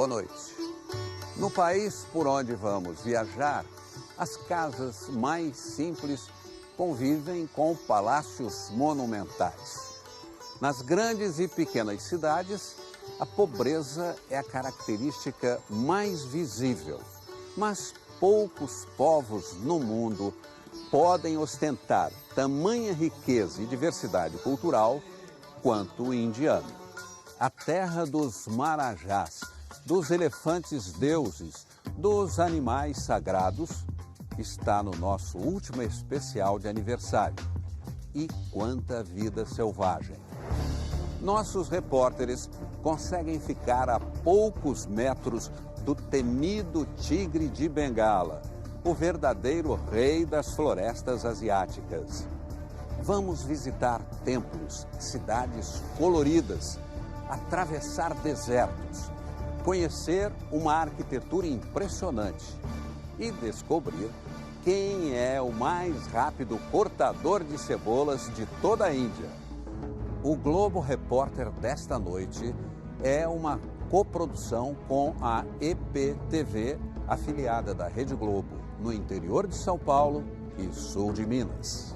boa noite. No país por onde vamos viajar, as casas mais simples convivem com palácios monumentais. Nas grandes e pequenas cidades, a pobreza é a característica mais visível. Mas poucos povos no mundo podem ostentar tamanha riqueza e diversidade cultural quanto o indiano. A terra dos marajás, dos elefantes deuses, dos animais sagrados, está no nosso último especial de aniversário. E quanta vida selvagem! Nossos repórteres conseguem ficar a poucos metros do temido tigre de Bengala, o verdadeiro rei das florestas asiáticas. Vamos visitar templos, cidades coloridas, atravessar desertos, conhecer uma arquitetura impressionante e descobrir quem é o mais rápido cortador de cebolas de toda a Índia. O Globo Repórter desta noite é uma coprodução com a EPTV, afiliada da Rede Globo, no interior de São Paulo e sul de Minas.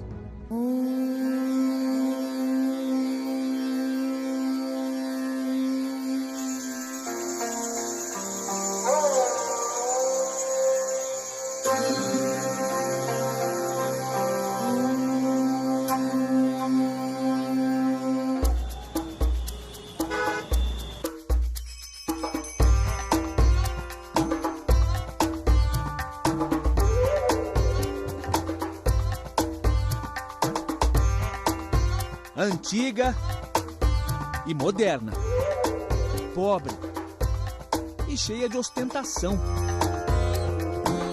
Antiga e moderna, pobre e cheia de ostentação,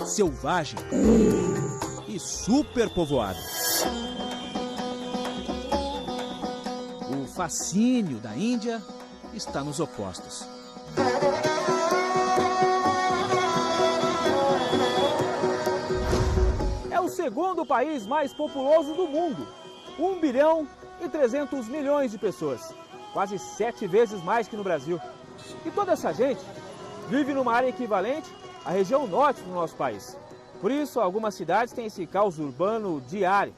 selvagem e superpovoada. O fascínio da Índia está nos opostos. É o segundo país mais populoso do mundo, 1 bilhão e 300 milhões de pessoas, quase 7 vezes mais que no Brasil. E toda essa gente vive numa área equivalente à região norte do nosso país. Por isso, algumas cidades têm esse caos urbano diário.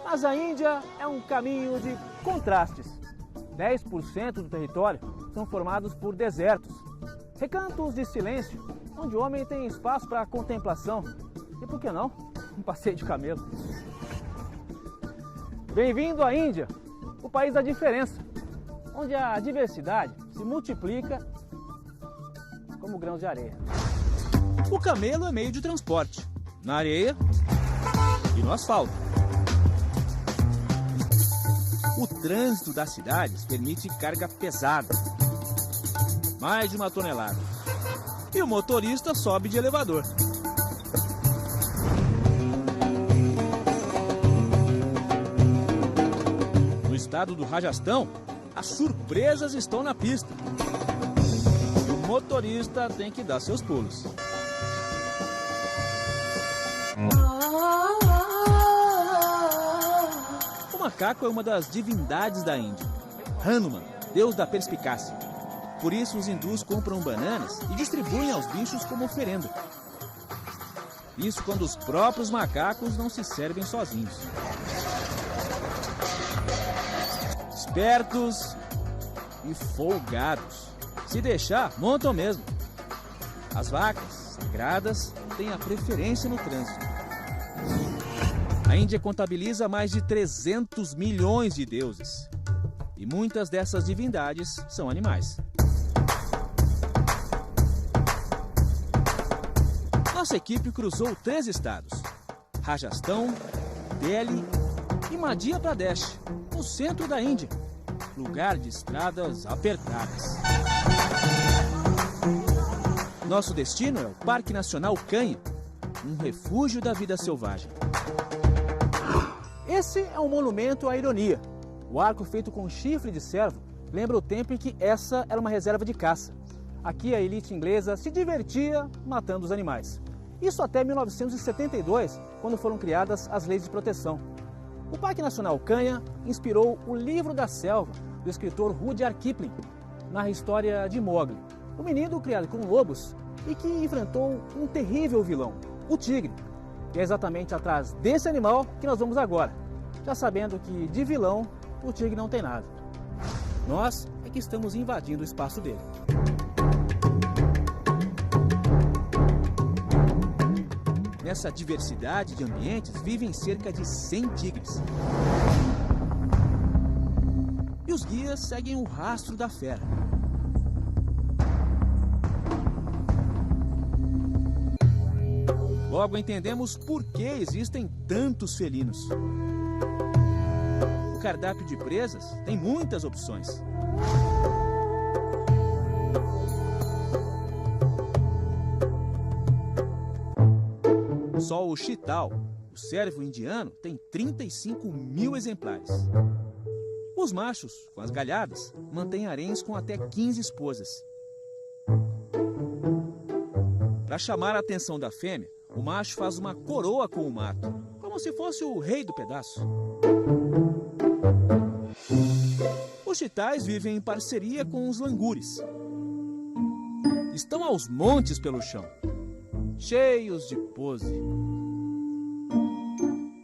Mas a Índia é um caminho de contrastes. 10% do território são formados por desertos, recantos de silêncio, onde o homem tem espaço para contemplação. E por que não? Um passeio de camelo. Bem-vindo à Índia, o país da diferença, onde a diversidade se multiplica como grãos de areia. O camelo é meio de transporte, na areia e no asfalto. O trânsito das cidades permite carga pesada, mais de 1 tonelada, e o motorista sobe de elevador. No estado do Rajastão, as surpresas estão na pista. E o motorista tem que dar seus pulos. O macaco é uma das divindades da Índia. Hanuman, deus da perspicácia. Por isso os hindus compram bananas e distribuem aos bichos como oferenda. Isso quando os próprios macacos não se servem sozinhos. Espertos e folgados. Se deixar, montam mesmo. As vacas sagradas têm a preferência no trânsito. A Índia contabiliza mais de 300 milhões de deuses. E muitas dessas divindades são animais. Nossa equipe cruzou 3 estados: Rajastão, Delhi e Madhya Pradesh, no centro da Índia, lugar de estradas apertadas. Nosso destino é o Parque Nacional Kanha, um refúgio da vida selvagem. Esse é um monumento à ironia. O arco feito com chifre de cervo lembra o tempo em que essa era uma reserva de caça. Aqui a elite inglesa se divertia matando os animais. Isso até 1972, quando foram criadas as leis de proteção. O Parque Nacional Kanha inspirou o Livro da Selva, do escritor Rudyard Kipling, narra a história de Mowgli, Um menino criado com lobos e que enfrentou um terrível vilão, o tigre. E é exatamente atrás desse animal que nós vamos agora, já sabendo que de vilão o tigre não tem nada. Nós é que estamos invadindo o espaço dele. Nessa diversidade de ambientes vivem cerca de 100 tigres. E os guias seguem o rastro da fera. Logo entendemos por que existem tantos felinos. O cardápio de presas tem muitas opções. Só o chital, o cervo indiano, tem 35 mil exemplares. Os machos, com as galhadas, mantêm haréns com até 15 esposas. Para chamar a atenção da fêmea, o macho faz uma coroa com o mato, como se fosse o rei do pedaço. Os chitais vivem em parceria com os langures. Estão aos montes pelo chão, cheios de pose.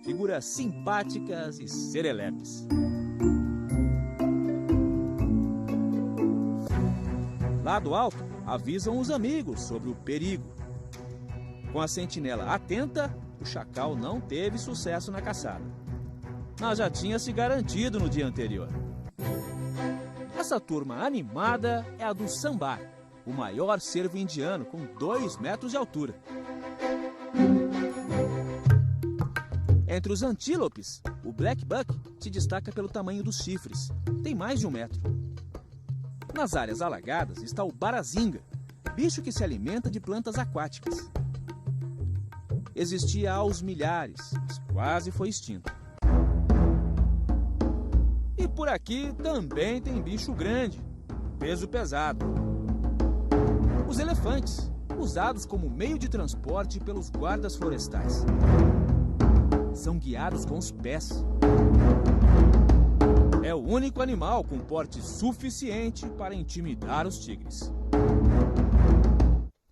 Figuras simpáticas e serelepes. Lá do alto, avisam os amigos sobre o perigo. Com a sentinela atenta, o chacal não teve sucesso na caçada, mas já tinha se garantido no dia anterior. Essa turma animada é a do sambar, o maior cervo indiano com 2 metros de altura. Entre os antílopes, o black buck se destaca pelo tamanho dos chifres, tem mais de 1 metro. Nas áreas alagadas está o barazinga, bicho que se alimenta de plantas aquáticas. Existia aos milhares, mas quase foi extinto. E por aqui também tem bicho grande, peso pesado. Os elefantes, usados como meio de transporte pelos guardas florestais. São guiados com os pés. É o único animal com porte suficiente para intimidar os tigres.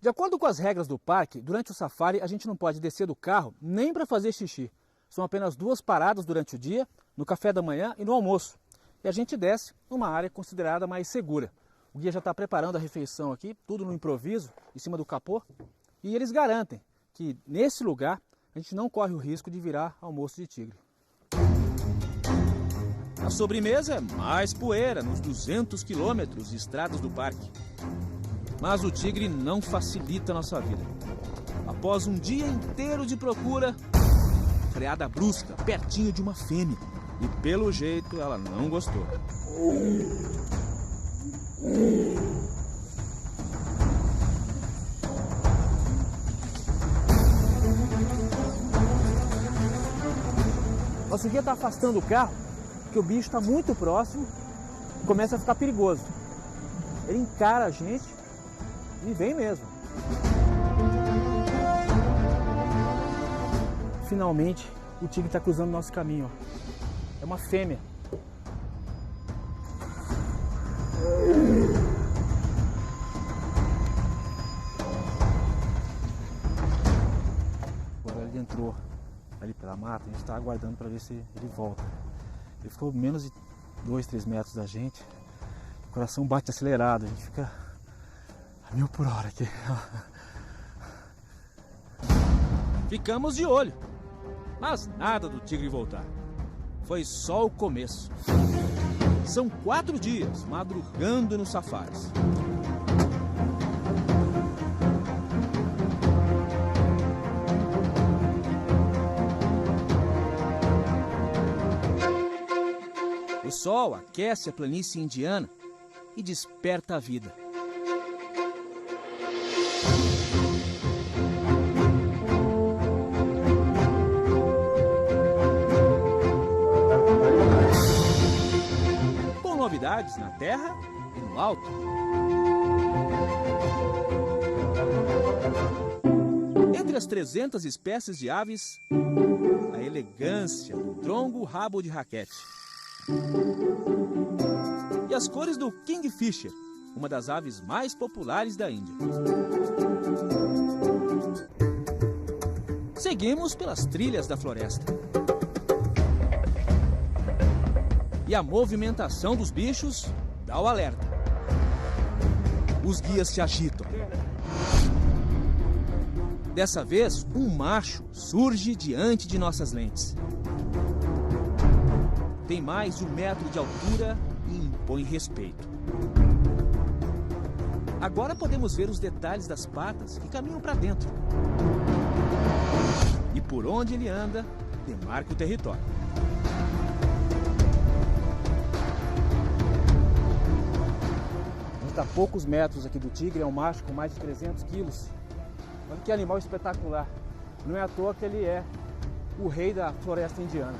De acordo com as regras do parque, durante o safari a gente não pode descer do carro nem para fazer xixi. São apenas 2 paradas durante o dia, no café da manhã e no almoço. E a gente desce numa área considerada mais segura. O guia já está preparando a refeição aqui, tudo no improviso, em cima do capô. E eles garantem que nesse lugar a gente não corre o risco de virar almoço de tigre. A sobremesa é mais poeira nos 200 quilômetros de estradas do parque. Mas o tigre não facilita a nossa vida. Após um dia inteiro de procura, freada brusca, pertinho de uma fêmea. E pelo jeito ela não gostou. Nosso guia está afastando o carro, porque o bicho está muito próximo e começa a ficar perigoso. Ele encara a gente e vem mesmo. Finalmente, o tigre está cruzando o nosso caminho. É uma fêmea. Agora ele entrou ali pela mata, a gente está aguardando para ver se ele volta. Ele ficou menos de 2, 3 metros da gente. O coração bate acelerado, a gente fica a 1000 por hora aqui. Ficamos de olho, mas nada do tigre voltar. Foi só o começo. São 4 dias madrugando nos safaris. O sol aquece a planície indiana e desperta a vida. Com novidades na terra e no alto. Entre as 300 espécies de aves, a elegância do drongo-rabo de raquete. E as cores do kingfisher, uma das aves mais populares da Índia. Seguimos pelas trilhas da floresta. E a movimentação dos bichos dá o alerta. Os guias se agitam. Dessa vez, um macho surge diante de nossas lentes. Tem mais de 1 metro de altura e impõe respeito. Agora podemos ver os detalhes das patas que caminham para dentro. E por onde ele anda, demarca o território. A gente está a poucos metros aqui do tigre, é um macho com mais de 300 quilos. Olha que animal espetacular. Não é à toa que ele é o rei da floresta indiana.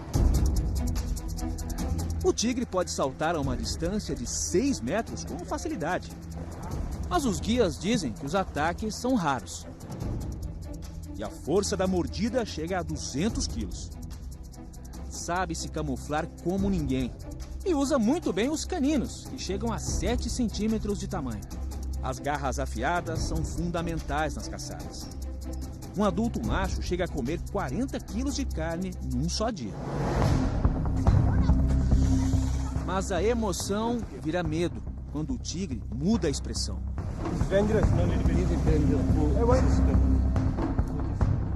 O tigre pode saltar a uma distância de 6 metros com facilidade. Mas os guias dizem que os ataques são raros. E a força da mordida chega a 200 quilos. Sabe se camuflar como ninguém. E usa muito bem os caninos, que chegam a 7 centímetros de tamanho. As garras afiadas são fundamentais nas caçadas. Um adulto macho chega a comer 40 quilos de carne num só dia. Mas a emoção vira medo quando o tigre muda a expressão.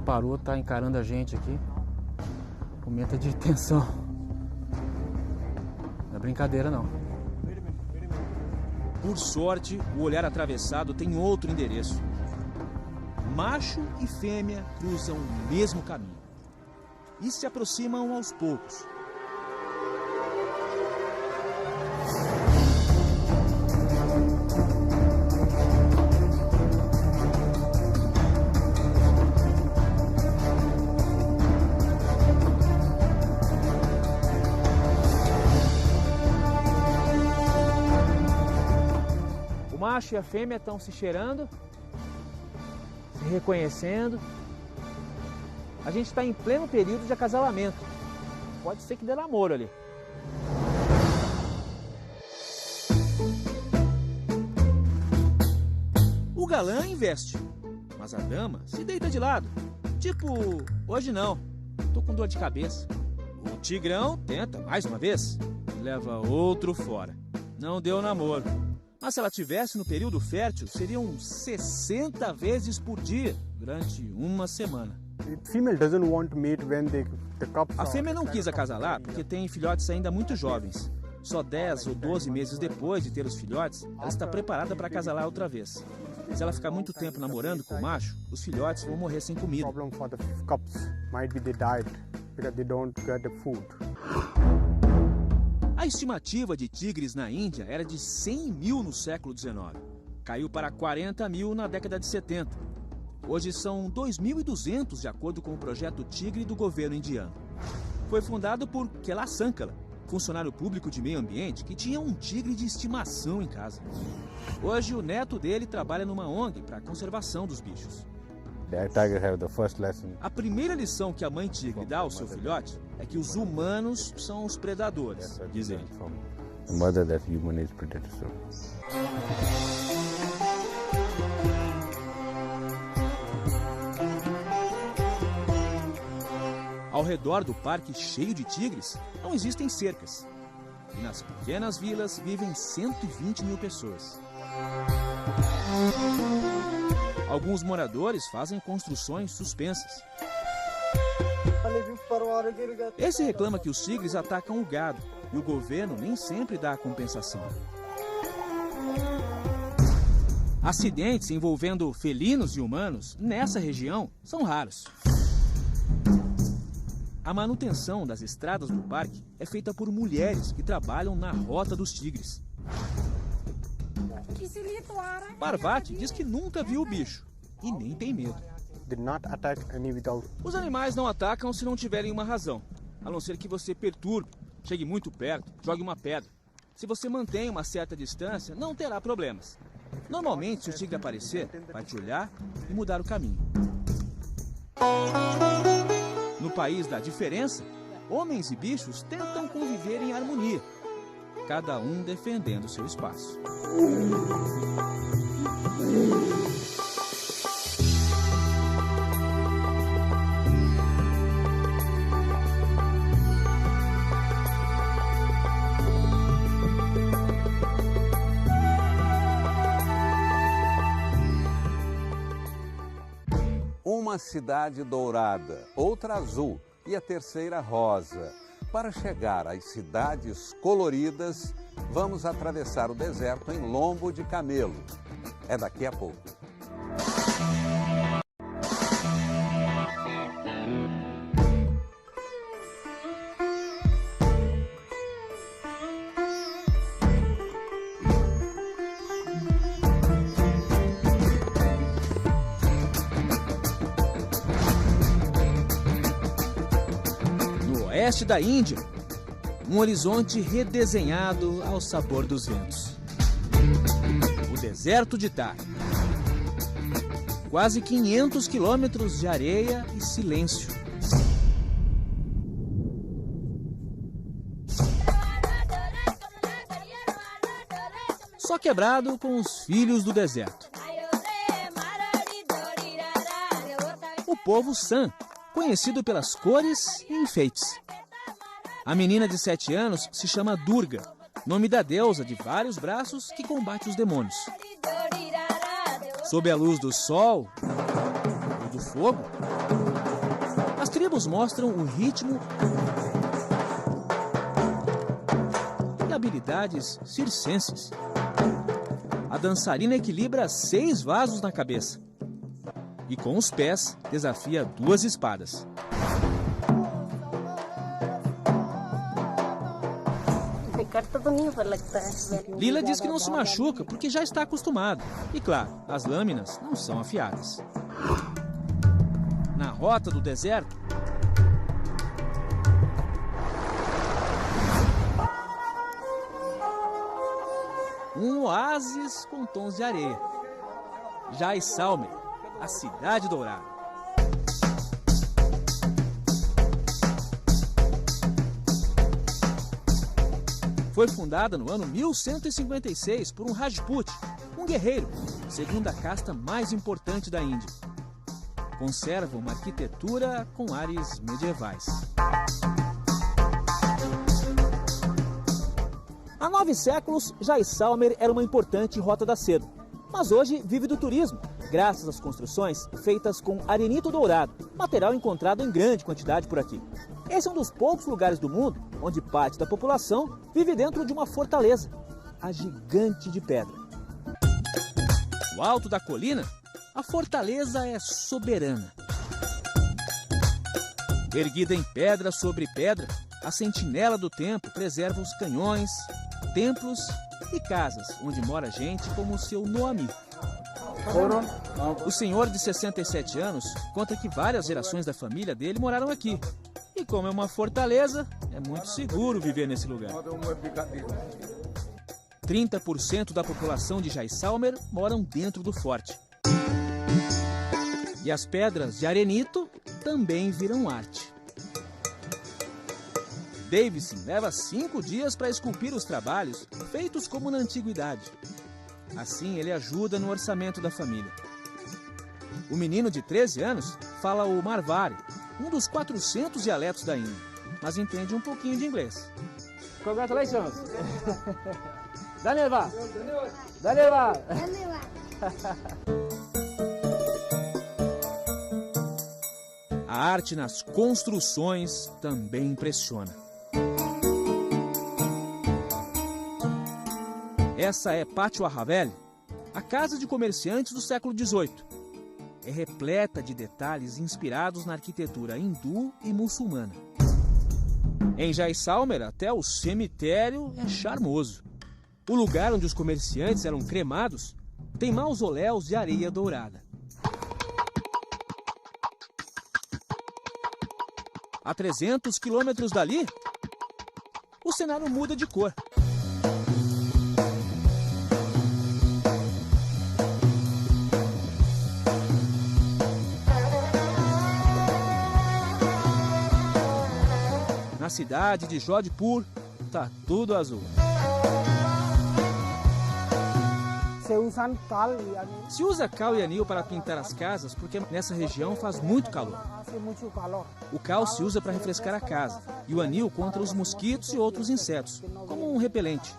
Parou, tá encarando a gente aqui. Momento de tensão. Não é brincadeira, não. Por sorte, o olhar atravessado tem outro endereço. Macho e fêmea cruzam o mesmo caminho e se aproximam aos poucos. O macho e a fêmea estão se cheirando, se reconhecendo. A gente está em pleno período de acasalamento. Pode ser que dê namoro ali. O galã investe, mas a dama se deita de lado. Tipo, hoje não, tô com dor de cabeça. O tigrão tenta mais uma vez e leva outro fora. Não deu namoro. Mas se ela tivesse no período fértil, seriam 60 vezes por dia, durante uma semana. A fêmea não quis acasalar porque tem filhotes ainda muito jovens. Só 10 ou 12 meses depois de ter os filhotes, ela está preparada para acasalar outra vez. Se ela ficar muito tempo namorando com o macho, os filhotes vão morrer sem comida. A estimativa de tigres na Índia era de 100 mil no século XIX. Caiu para 40 mil na década de 70. Hoje são 2.200, de acordo com o projeto Tigre do governo indiano. Foi fundado por Kailash Sankala, funcionário público de meio ambiente que tinha um tigre de estimação em casa. Hoje o neto dele trabalha numa ONG para a conservação dos bichos. A primeira lição que a mãe tigre dá ao seu filhote é que os humanos são os predadores, diz ele. Ao redor do parque cheio de tigres, não existem cercas. E nas pequenas vilas vivem 120 mil pessoas. Alguns moradores fazem construções suspensas. Esse reclama que os tigres atacam o gado e o governo nem sempre dá a compensação. Acidentes envolvendo felinos e humanos nessa região são raros. A manutenção das estradas do parque é feita por mulheres que trabalham na rota dos tigres. Parvati diz que nunca viu o bicho e nem tem medo. Os animais não atacam se não tiverem uma razão, a não ser que você perturbe, chegue muito perto, jogue uma pedra. Se você mantém uma certa distância, não terá problemas. Normalmente, se o tigre aparecer, vai te olhar e mudar o caminho. No país da diferença, homens e bichos tentam conviver em harmonia. cada um defendendo seu espaço. Uma cidade dourada, outra azul e a terceira rosa. Para chegar às cidades coloridas, vamos atravessar o deserto em lombo de camelo. É daqui a pouco. Oeste da Índia, um horizonte redesenhado ao sabor dos ventos. O deserto de Thar. Quase 500 quilômetros de areia e silêncio. Só quebrado com os filhos do deserto. O povo San, conhecido pelas cores e enfeites. A menina de 7 anos se chama Durga, nome da deusa de vários braços que combate os demônios. Sob a luz do sol e do fogo, as tribos mostram o ritmo e habilidades circenses. A dançarina equilibra 6 vasos na cabeça e com os pés desafia 2 espadas. Lila diz que não se machuca porque já está acostumada. E claro, as lâminas não são afiadas. Na rota do deserto, um oásis com tons de areia. Jaisalmer, a cidade dourada. Foi fundada no ano 1156 por um Rajput, um guerreiro, segunda casta mais importante da Índia. Conserva uma arquitetura com ares medievais. Há 9 séculos, Jaisalmer era uma importante rota da seda, mas hoje vive do turismo, graças às construções feitas com arenito dourado, material encontrado em grande quantidade por aqui. Esse é um dos poucos lugares do mundo onde parte da população vive dentro de uma fortaleza, a Gigante de Pedra. No alto da colina, a fortaleza é soberana. Erguida em pedra sobre pedra, a sentinela do tempo preserva os canhões, templos e casas onde mora gente como o seu Noami. O senhor de 67 anos conta que várias gerações da família dele moraram aqui. E como é uma fortaleza, é muito seguro viver nesse lugar. 30% da população de Jaisalmer moram dentro do forte. E as pedras de arenito também viram arte. Davison leva 5 dias para esculpir os trabalhos feitos como na antiguidade. Assim, ele ajuda no orçamento da família. O menino de 13 anos fala o Marvari, um dos 400 dialetos da Índia, mas entende um pouquinho de inglês. Congratulations! Daneva! Daneva! A arte nas construções também impressiona. Essa é Patwa Haveli, a casa de comerciantes do século XVIII. É repleta de detalhes inspirados na arquitetura hindu e muçulmana. Em Jaisalmer, até o cemitério é charmoso. O lugar onde os comerciantes eram cremados tem mausoléus de areia dourada. A 300 quilômetros dali, o cenário muda de cor. Na cidade de Jodhpur, tá tudo azul. Se usa cal e anil para pintar as casas porque nessa região faz muito calor. O cal se usa para refrescar a casa e o anil contra os mosquitos e outros insetos, como um repelente.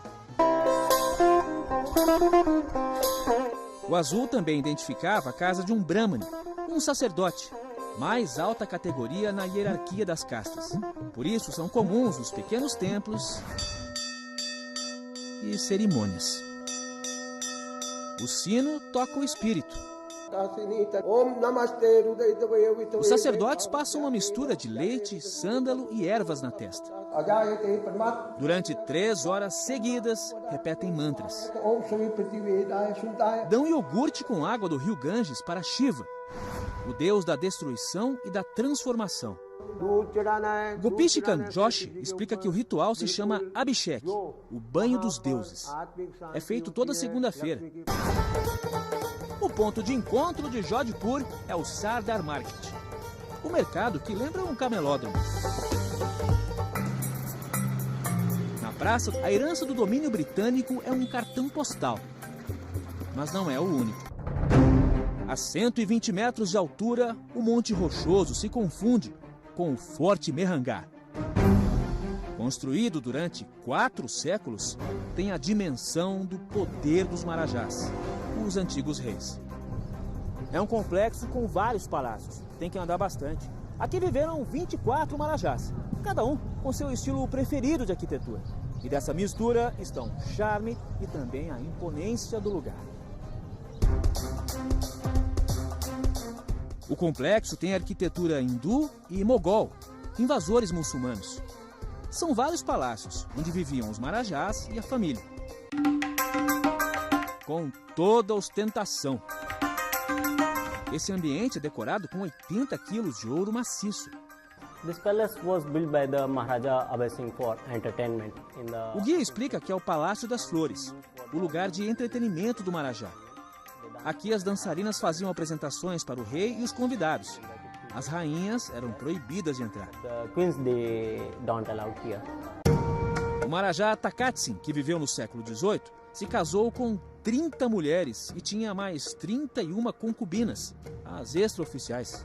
O azul também identificava a casa de um brahmane, um sacerdote, mais alta categoria na hierarquia das castas. Por isso são comuns os pequenos templos e cerimônias. O sino toca o espírito. Os sacerdotes passam uma mistura de leite, sândalo e ervas na testa. Durante 3 horas seguidas, repetem mantras. Dão iogurte com água do rio Ganges para Shiva, o deus da destruição e da transformação. Gopishkan Joshi explica que o ritual se chama Abhishek, o banho dos deuses. É feito toda segunda-feira. O ponto de encontro de Jodhpur é o Sardar Market, o mercado que lembra um camelódromo. Na praça, a herança do domínio britânico é um cartão postal, mas não é o único. A 120 metros de altura, o Monte Rochoso se confunde com o Forte Mehrangar. Construído durante 4 séculos, tem a dimensão do poder dos Marajás, os antigos reis. É um complexo com vários palácios, tem que andar bastante. Aqui viveram 24 Marajás, cada um com seu estilo preferido de arquitetura. E dessa mistura estão o charme e também a imponência do lugar. O complexo tem arquitetura hindu e mogol, invasores muçulmanos. São vários palácios onde viviam os Marajás e a família, com toda a ostentação. Esse ambiente é decorado com 80 quilos de ouro maciço. O guia explica que é o Palácio das Flores, o lugar de entretenimento do Marajá. Aqui as dançarinas faziam apresentações para o rei e os convidados. As rainhas eram proibidas de entrar. O Marajá Takatsin, que viveu no século XVIII, se casou com 30 mulheres e tinha mais 31 concubinas, as extraoficiais.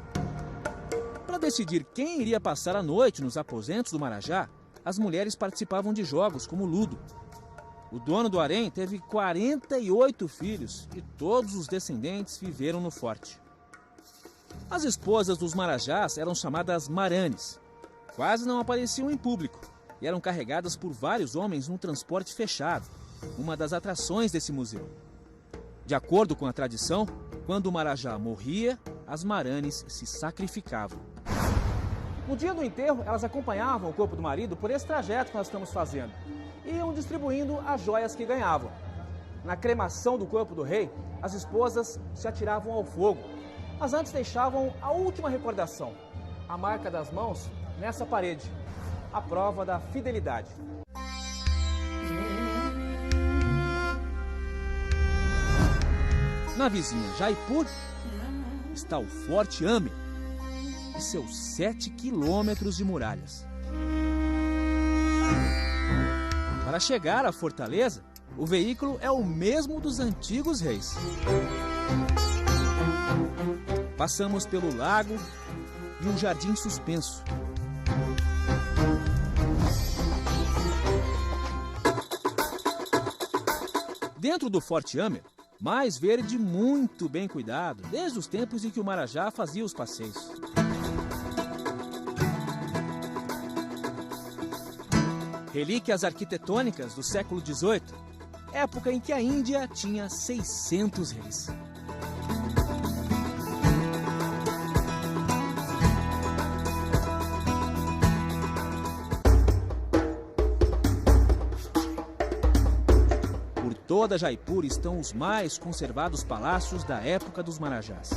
Para decidir quem iria passar a noite nos aposentos do Marajá, as mulheres participavam de jogos como ludo. O dono do harém teve 48 filhos e todos os descendentes viveram no forte. As esposas dos Marajás eram chamadas Maranes. Quase não apareciam em público e eram carregadas por vários homens num transporte fechado, uma das atrações desse museu. De acordo com a tradição, quando o Marajá morria, as Maranes se sacrificavam. No dia do enterro, elas acompanhavam o corpo do marido por esse trajeto que nós estamos fazendo. E iam distribuindo as joias que ganhavam. Na cremação do corpo do rei, as esposas se atiravam ao fogo, mas antes deixavam a última recordação, a marca das mãos nessa parede, a prova da fidelidade. Na vizinha Jaipur está o Forte Amer e seus 7 quilômetros de muralhas. Para chegar à fortaleza, o veículo é o mesmo dos antigos reis. Passamos pelo lago e um jardim suspenso. Dentro do Forte Amer, mais verde muito bem cuidado, desde os tempos em que o Marajá fazia os passeios. Relíquias arquitetônicas do século XVIII, época em que a Índia tinha 600 reis. Por toda Jaipur estão os mais conservados palácios da época dos Marajás.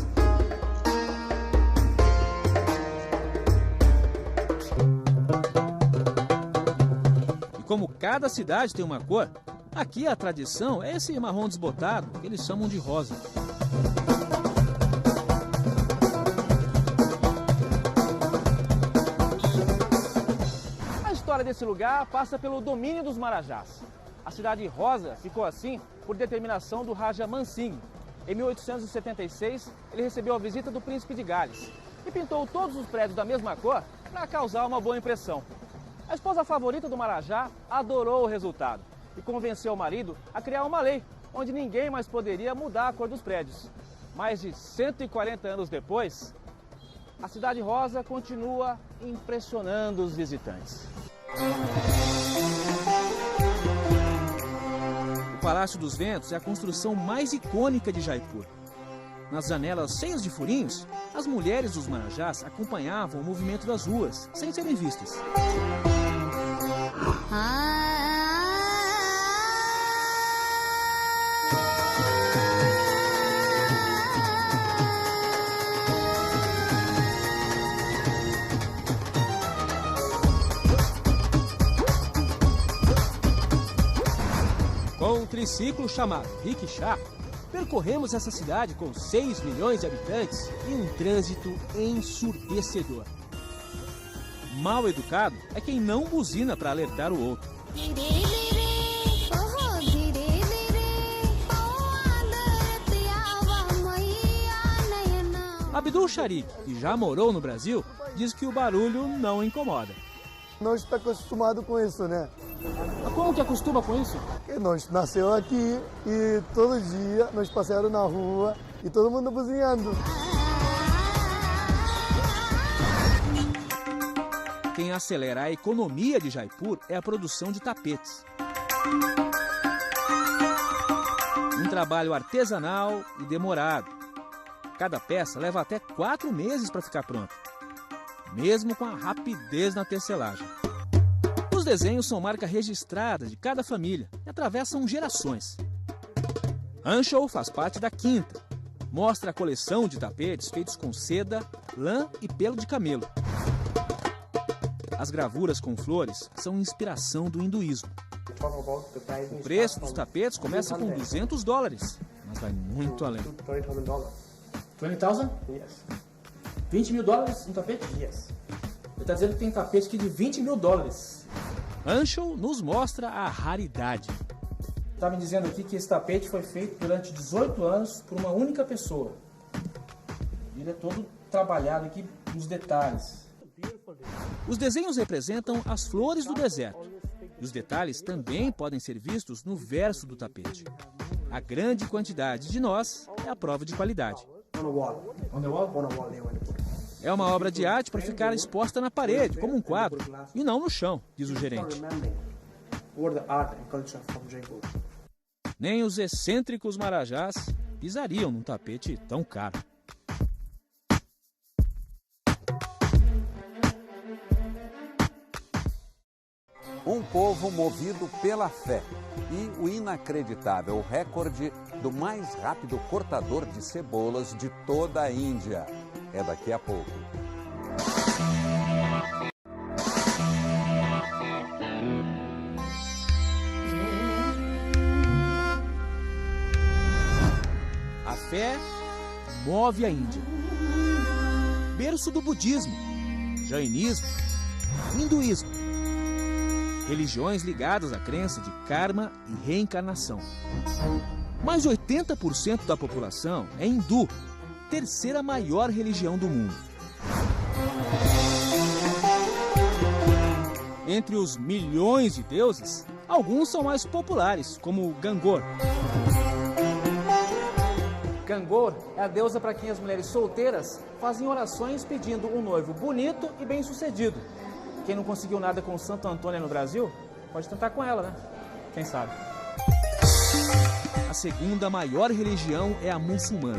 Como cada cidade tem uma cor, aqui a tradição é esse marrom desbotado, que eles chamam de rosa. A história desse lugar passa pelo domínio dos Marajás. A cidade rosa ficou assim por determinação do Raja Man Singh. Em 1876, ele recebeu a visita do príncipe de Gales e pintou todos os prédios da mesma cor para causar uma boa impressão. A esposa favorita do Marajá adorou o resultado e convenceu o marido a criar uma lei onde ninguém mais poderia mudar a cor dos prédios. Mais de 140 anos depois, a Cidade Rosa continua impressionando os visitantes. O Palácio dos Ventos é a construção mais icônica de Jaipur. Nas janelas cheias de furinhos, as mulheres dos Marajás acompanhavam o movimento das ruas, sem serem vistas. Com um triciclo chamado Rickshaw, percorremos essa cidade com 6 milhões de habitantes e um trânsito ensurdecedor. Mal educado é quem não buzina para alertar o outro. Abdul Sharik, que já morou no Brasil, diz que o barulho não incomoda. Nós estamos acostumados com isso, né? Como que acostuma com isso? Porque nós nasceu aqui e todo dia nós passeamos na rua e todo mundo buzinhando. Quem acelera a economia de Jaipur é a produção de tapetes. Um trabalho artesanal e demorado. Cada peça leva até 4 meses para ficar pronta, mesmo com a rapidez na tecelagem. Os desenhos são marca registrada de cada família e atravessam gerações. Anshul faz parte da quinta. Mostra a coleção de tapetes feitos com seda, lã e pelo de camelo. As gravuras com flores são inspiração do hinduísmo. O preço dos tapetes começa com $200, mas vai muito além. $20,000? Yes. $20 mil no tapete? Yes. Ele está dizendo que tem tapete aqui de $20 mil. Anshul nos mostra a raridade. Está me dizendo aqui que esse tapete foi feito durante 18 anos por uma única pessoa. Ele é todo trabalhado aqui nos detalhes. Os desenhos representam as flores do deserto. E os detalhes também podem ser vistos no verso do tapete. A grande quantidade de nós é a prova de qualidade. É uma obra de arte para ficar exposta na parede, como um quadro, e não no chão, diz o gerente. Nem os excêntricos marajás pisariam num tapete tão caro. Um povo movido pela fé e o inacreditável recorde do mais rápido cortador de cebolas de toda a Índia. É daqui a pouco. A fé move a Índia. Berço do budismo, jainismo, hinduísmo. Religiões ligadas à crença de karma e reencarnação. Mais de 80% da população é hindu, terceira maior religião do mundo. Entre os milhões de deuses, alguns são mais populares, como Gangor. Gangor é a deusa para quem as mulheres solteiras fazem orações pedindo um noivo bonito e bem-sucedido. Quem não conseguiu nada com Santo Antônio no Brasil, pode tentar com ela, né? Quem sabe? A segunda maior religião é a muçulmana.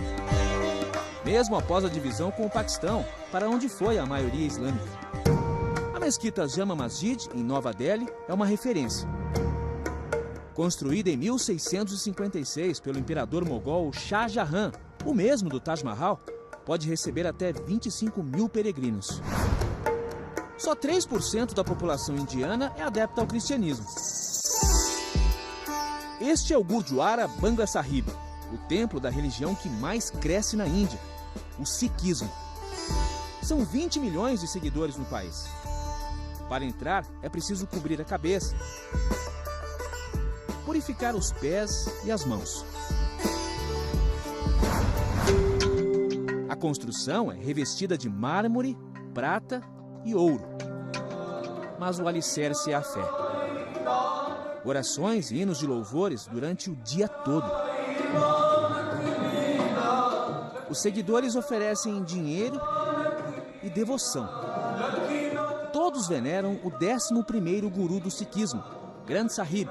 Mesmo após a divisão com o Paquistão, para onde foi a maioria islâmica. A mesquita Jama Masjid, em Nova Delhi, é uma referência. Construída em 1656 pelo imperador mogol Shah Jahan, o mesmo do Taj Mahal, pode receber até 25 mil peregrinos. Só 3% da população indiana é adepta ao cristianismo. Este é o Gurdwara Bangla Sahib, o templo da religião que mais cresce na Índia, o Sikhismo. São 20 milhões de seguidores no país. Para entrar, é preciso cobrir a cabeça. purificar os pés e as mãos. A construção é revestida de mármore, prata e ouro. Mas o alicerce é a fé. Orações e hinos de louvores durante o dia todo. Os seguidores oferecem dinheiro e devoção. Todos veneram o 11º guru do sikhismo, Granth Sahib.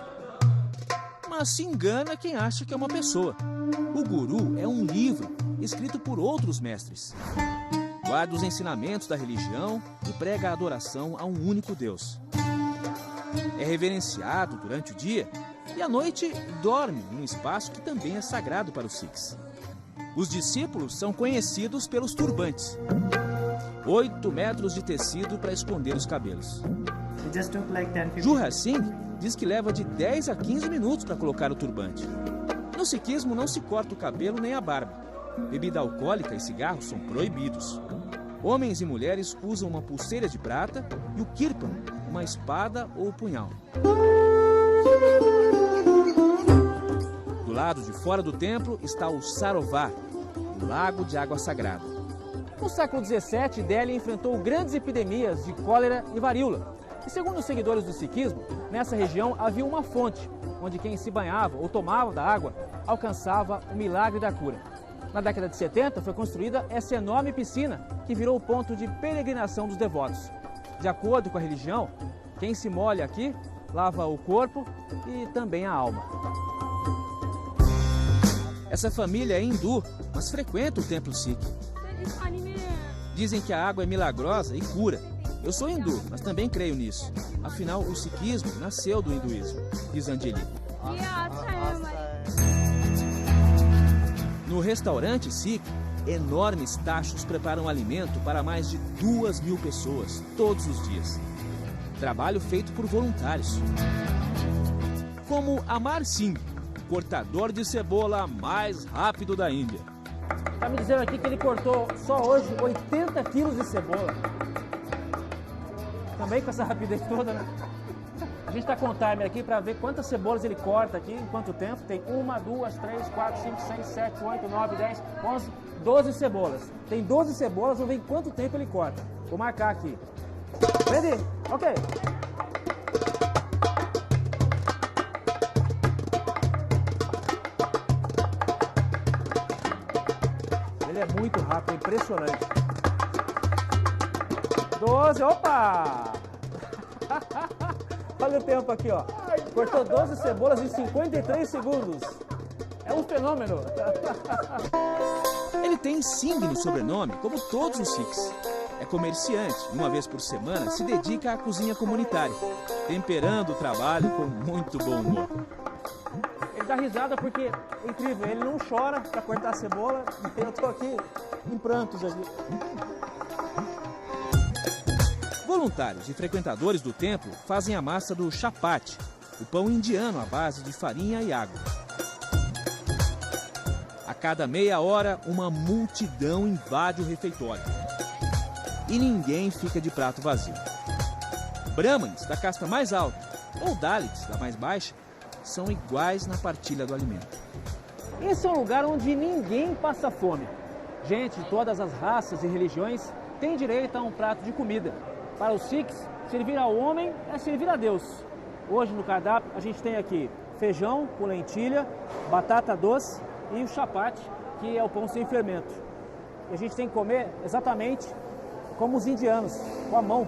Mas se engana quem acha que é uma pessoa. O guru é um livro escrito por outros mestres. Guarda os ensinamentos da religião e prega a adoração a um único Deus. É reverenciado durante o dia e à noite dorme em um espaço que também é sagrado para os Sikhs. Os discípulos são conhecidos pelos turbantes. 8 metros de tecido para esconder os cabelos. Jurra Singh diz que leva de 10 a 15 minutos para colocar o turbante. No sikhismo não se corta o cabelo nem a barba. Bebida alcoólica e cigarros são proibidos. Homens e mulheres usam uma pulseira de prata e o kirpan, uma espada ou punhal. Do lado de fora do templo está o Sarovar, o lago de água sagrada. No século XVII, Delhi enfrentou grandes epidemias de cólera e varíola. E segundo os seguidores do sikhismo, nessa região havia uma fonte, onde quem se banhava ou tomava da água alcançava o milagre da cura. Na década de 70 foi construída essa enorme piscina que virou o ponto de peregrinação dos devotos. De acordo com a religião, quem se molha aqui lava o corpo e também a alma. Essa família é hindu, mas frequenta o templo Sikh. Dizem que a água é milagrosa e cura. Eu sou hindu, mas também creio nisso. Afinal, o sikhismo nasceu do hinduísmo, diz Anjali. No restaurante Sikh, enormes tachos preparam alimento para mais de 2.000 pessoas, todos os dias. Trabalho feito por voluntários. Como Amar Singh, o cortador de cebola mais rápido da Índia. Está me dizendo aqui que ele cortou só hoje 80 quilos de cebola. Também com essa rapidez toda, né? A gente está com o timer aqui para ver quantas cebolas ele corta aqui, em quanto tempo. Tem 1, 2, 3, 4, 5, 6, 7, 8, 9, 10, 11, 12 cebolas. Tem 12 cebolas, vamos ver em quanto tempo ele corta. Vou marcar aqui. Ready? Ok. Ele é muito rápido, é impressionante. 12, opa! Olha o tempo aqui, ó. Cortou 12 cebolas em 53 segundos. É um fenômeno. Ele tem Singh no sobrenome, como todos os Sikhs. É comerciante e uma vez por semana se dedica à cozinha comunitária, temperando o trabalho com muito bom humor. Ele dá risada porque é incrível, ele não chora para cortar a cebola. Eu tô aqui em prantos aqui. Voluntários e frequentadores do templo fazem a massa do chapati, o pão indiano à base de farinha e água. A cada meia hora, uma multidão invade o refeitório. E ninguém fica de prato vazio. Brahmanes, da casta mais alta, ou Dalits, da mais baixa, são iguais na partilha do alimento. Esse é um lugar onde ninguém passa fome. Gente de todas as raças e religiões tem direito a um prato de comida. Para os Sikhs, servir ao homem é servir a Deus. Hoje no cardápio a gente tem aqui feijão com lentilha, batata doce e o chapati, que é o pão sem fermento. E a gente tem que comer exatamente como os indianos, com a mão.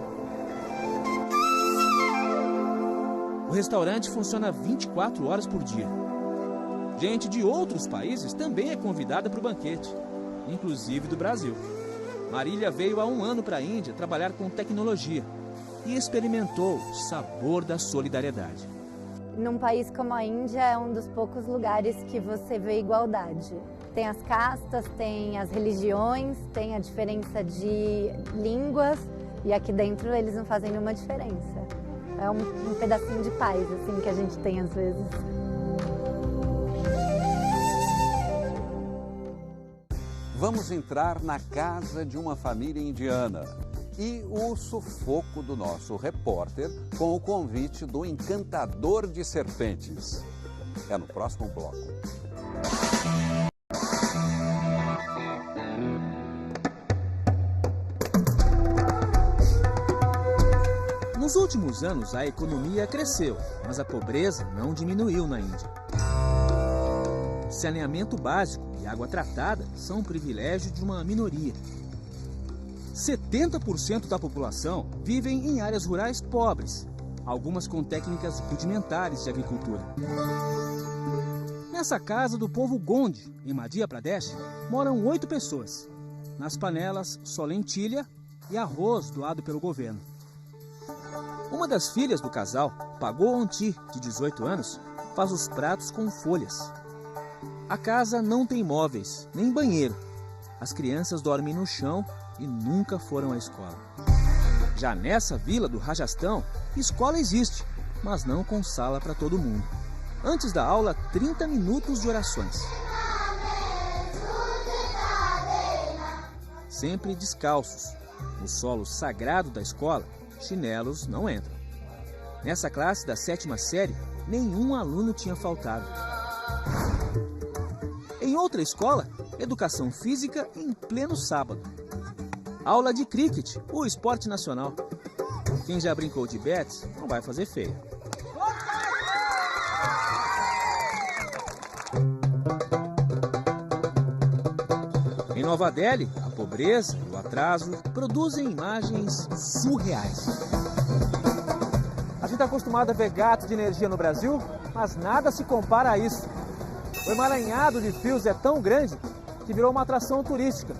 O restaurante funciona 24 horas por dia. Gente de outros países também é convidada para o banquete, inclusive do Brasil. Marília veio há 1 ano para a Índia trabalhar com tecnologia e experimentou o sabor da solidariedade. Num país como a Índia, é um dos poucos lugares que você vê igualdade. Tem as castas, tem as religiões, tem a diferença de línguas e aqui dentro eles não fazem nenhuma diferença. É um pedacinho de paz assim, que a gente tem às vezes. Vamos entrar na casa de uma família indiana e o sufoco do nosso repórter com o convite do encantador de serpentes. é no próximo bloco. Nos últimos anos, a economia cresceu, mas a pobreza não diminuiu na Índia. Saneamento básico e água tratada são um privilégio de uma minoria. 70% da população vivem em áreas rurais pobres, algumas com técnicas rudimentares de agricultura. Nessa casa do povo Gondi, em Madhya Pradesh, moram 8 pessoas. Nas panelas, só lentilha e arroz doado pelo governo. Uma das filhas do casal, Pago Onti, de 18 anos, faz os pratos com folhas. A casa não tem móveis, nem banheiro. As crianças dormem no chão e nunca foram à escola. Já nessa vila do Rajastão, escola existe, mas não com sala para todo mundo. Antes da aula, 30 minutos de orações. Sempre descalços. No solo sagrado da escola, chinelos não entram. Nessa classe da 7ª série, nenhum aluno tinha faltado. Em outra escola, educação física em pleno sábado. Aula de cricket, o esporte nacional. Quem já brincou de bets não vai fazer feio. Em Nova Delhi, a pobreza e o atraso produzem imagens surreais. A gente está acostumado a ver gatos de energia no Brasil, mas nada se compara a isso. O emaranhado de fios é tão grande que virou uma atração turística.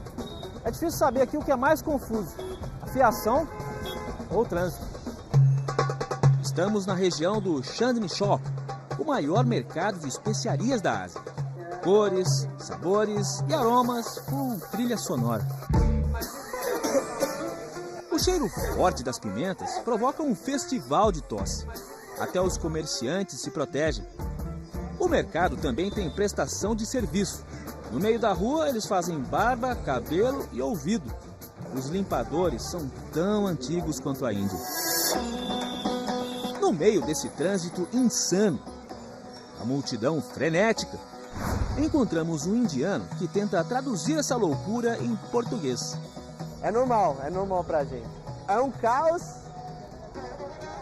É difícil saber aqui o que é mais confuso, a fiação ou o trânsito. Estamos na região do Chandni Chowk, o maior mercado de especiarias da Ásia. Cores, sabores e aromas com trilha sonora. O cheiro forte das pimentas provoca um festival de tosse. Até os comerciantes se protegem. O mercado também tem prestação de serviço. No meio da rua, eles fazem barba, cabelo e ouvido. Os limpadores são tão antigos quanto a Índia. No meio desse trânsito insano, a multidão frenética, encontramos um indiano que tenta traduzir essa loucura em português. É normal pra gente. É um caos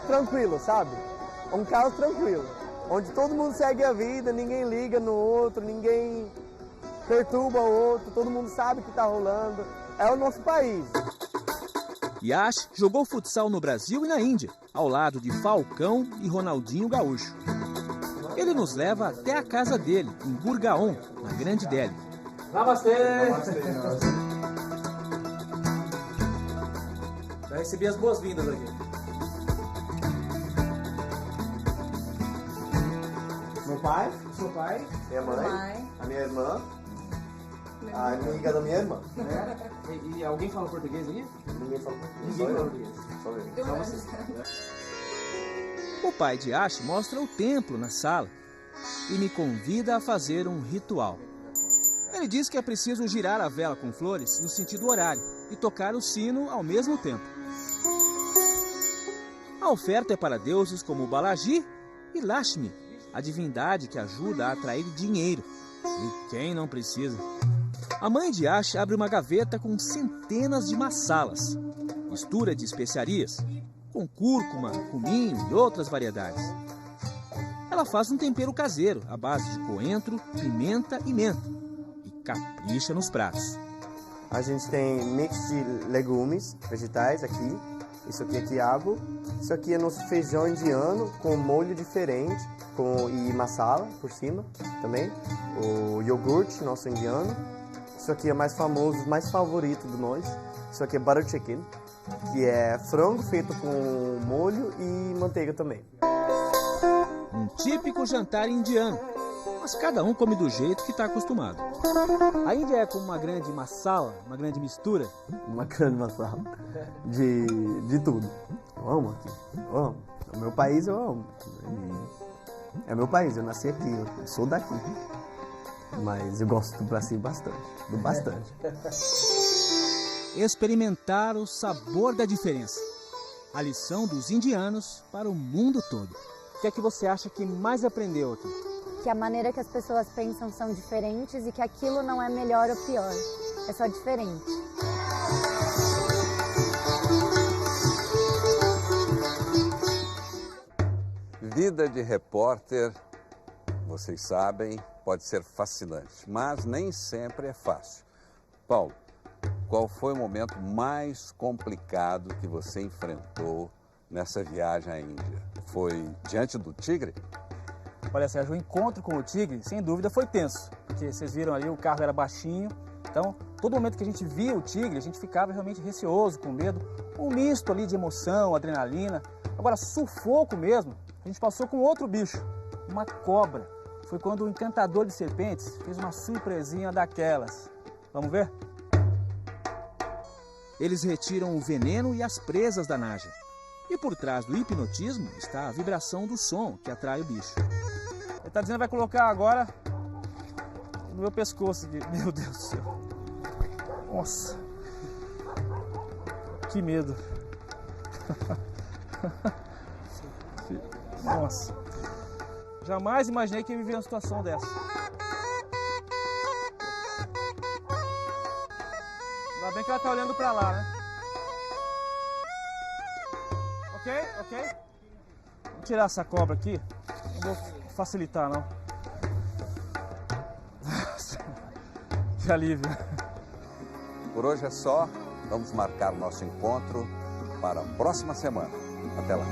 tranquilo, sabe? Um caos tranquilo. Onde todo mundo segue a vida, ninguém liga no outro, ninguém perturba o outro, todo mundo sabe o que está rolando. É o nosso país. Yash jogou futsal no Brasil e na Índia, ao lado de Falcão e Ronaldinho Gaúcho. Ele nos leva até a casa dele, em Gurgaon, na Grande Delhi. Namastê! Já recebi as boas-vindas aqui. Meu pai, Seu pai? minha mãe, a minha irmã, a amiga da minha irmã. E alguém fala português aqui? Ninguém fala português. Ninguém fala português. Só eu. Só você. O pai de Yash mostra o templo na sala e me convida a fazer um ritual. Ele diz que é preciso girar a vela com flores no sentido horário e tocar o sino ao mesmo tempo. A oferta é para deuses como Balaji e Lakshmi, a divindade que ajuda a atrair dinheiro. E quem não precisa? A mãe de Yash abre uma gaveta com centenas de massalas, mistura de especiarias, com cúrcuma, cominho e outras variedades. Ela faz um tempero caseiro à base de coentro, pimenta e menta e capricha nos pratos. A gente tem mix de legumes, vegetais aqui. Isso aqui é quiabo. Isso aqui é nosso feijão indiano com molho diferente e masala por cima também. O iogurte nosso indiano. Isso aqui é mais famoso, mais favorito de nós. Isso aqui é butter chicken, que é frango feito com molho e manteiga também. Um típico jantar indiano, mas cada um come do jeito que está acostumado. A Índia é como uma grande masala, uma grande mistura. Uma grande masala de tudo. Eu amo aqui, eu amo. O meu país eu amo. É meu país, eu nasci aqui, eu sou daqui. Mas eu gosto do Brasil bastante, Experimentar o sabor da diferença. A lição dos indianos para o mundo todo. O que é que você acha que mais aprendeu aqui? que a maneira que as pessoas pensam são diferentes e que aquilo não é melhor ou pior, é só diferente. Vida de repórter, vocês sabem, pode ser fascinante, mas nem sempre é fácil. Paulo, qual foi o momento mais complicado que você enfrentou nessa viagem à Índia? Foi diante do tigre? Olha, Sérgio, o encontro com o tigre, sem dúvida, foi tenso. Porque vocês viram ali, o carro era baixinho. Então, todo momento que a gente via o tigre, a gente ficava realmente receoso, com medo. Um misto ali de emoção, adrenalina. Agora, sufoco mesmo, a gente passou com outro bicho, uma cobra. Foi quando o encantador de serpentes fez uma surpresinha daquelas. Vamos ver? Eles retiram o veneno e as presas da naja. E por trás do hipnotismo está a vibração do som que atrai o bicho. Ele está dizendo que vai colocar agora no meu pescoço. Meu Deus do céu. Nossa. Que medo. Nossa. Jamais imaginei que ia viver uma situação dessa. Ainda bem que ela tá olhando pra lá, né? Ok? Vou tirar essa cobra aqui. Não vou facilitar, não. Que alívio. Por hoje é só. Vamos marcar o nosso encontro para a próxima semana. Até lá.